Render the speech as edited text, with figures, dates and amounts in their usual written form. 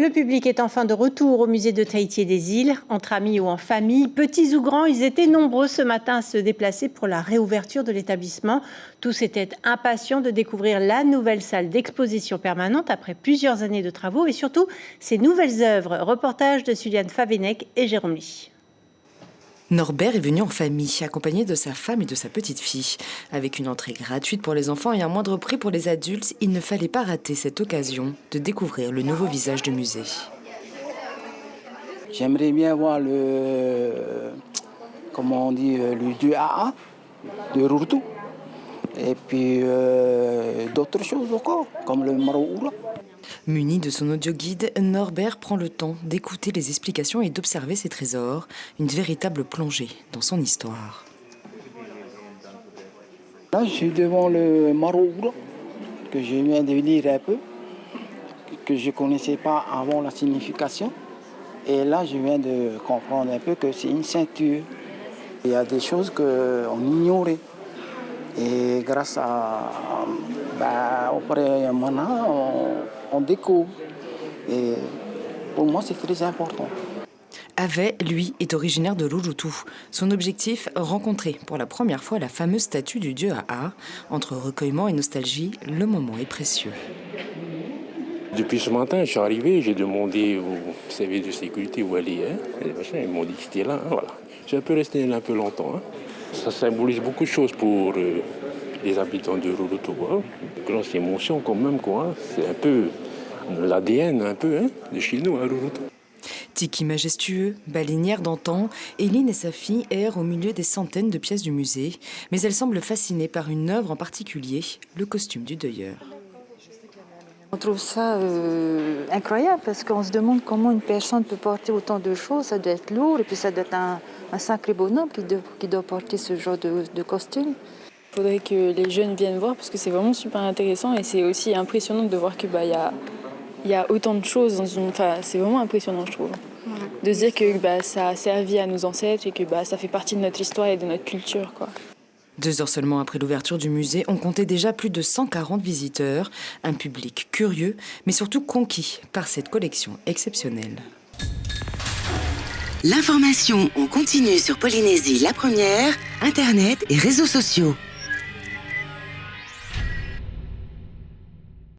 Le public est enfin de retour au musée de Tahiti et des îles, entre amis ou en famille. Petits ou grands, ils étaient nombreux ce matin à se déplacer pour la réouverture de l'établissement. Tous étaient impatients de découvrir la nouvelle salle d'exposition permanente après plusieurs années de travaux et surtout ses nouvelles œuvres. Reportage de Suliane Favenec et Jérôme Ly. Norbert est venu en famille, accompagné de sa femme et de sa petite fille. Avec une entrée gratuite pour les enfants et un moindre prix pour les adultes, il ne fallait pas rater cette occasion de découvrir le nouveau visage du musée. J'aimerais bien voir le dieu AA de Rurutu. Et puis d'autres choses encore, comme le Maroula. Muni de son audioguide, Norbert prend le temps d'écouter les explications et d'observer ses trésors, une véritable plongée dans son histoire. Là, je suis devant le Maroula, que je viens de lire un peu, que je ne connaissais pas avant la signification. Et là, je viens de comprendre un peu que c'est une ceinture. Il y a des choses qu'on ignorait. Et grâce à... maintenant, on découvre. Et pour moi, c'est très important. Ave, lui, est originaire de Rurutu. Son objectif, rencontrer pour la première fois la fameuse statue du dieu AA. Entre recueillement et nostalgie, le moment est précieux. Depuis ce matin, je suis arrivé, j'ai demandé au service de sécurité où elle est. Ils m'ont dit que c'était là. Voilà. Je peux rester là un peu longtemps. Ça symbolise beaucoup de choses pour les habitants de Rurutu. Grosse émotion quand même. C'est un peu l'ADN de chez nous à Rurutu. Tiki majestueux, baleinière d'antan, Éline et sa fille errent au milieu des centaines de pièces du musée. Mais elles semblent fascinées par une œuvre en particulier, le costume du deuilleur. On trouve ça incroyable parce qu'on se demande comment une personne peut porter autant de choses. Ça doit être lourd et puis ça doit être un sacré bonhomme qui doit porter ce genre de costume. Il faudrait que les jeunes viennent voir parce que c'est vraiment super intéressant et c'est aussi impressionnant de voir qu'il y a autant de choses dans une... Enfin, c'est vraiment impressionnant, je trouve. De se dire que ça a servi à nos ancêtres et que ça fait partie de notre histoire et de notre culture, quoi. 2 heures seulement après l'ouverture du musée, on comptait déjà plus de 140 visiteurs, un public curieux, mais surtout conquis par cette collection exceptionnelle. L'information en continu sur Polynésie la première, Internet et réseaux sociaux.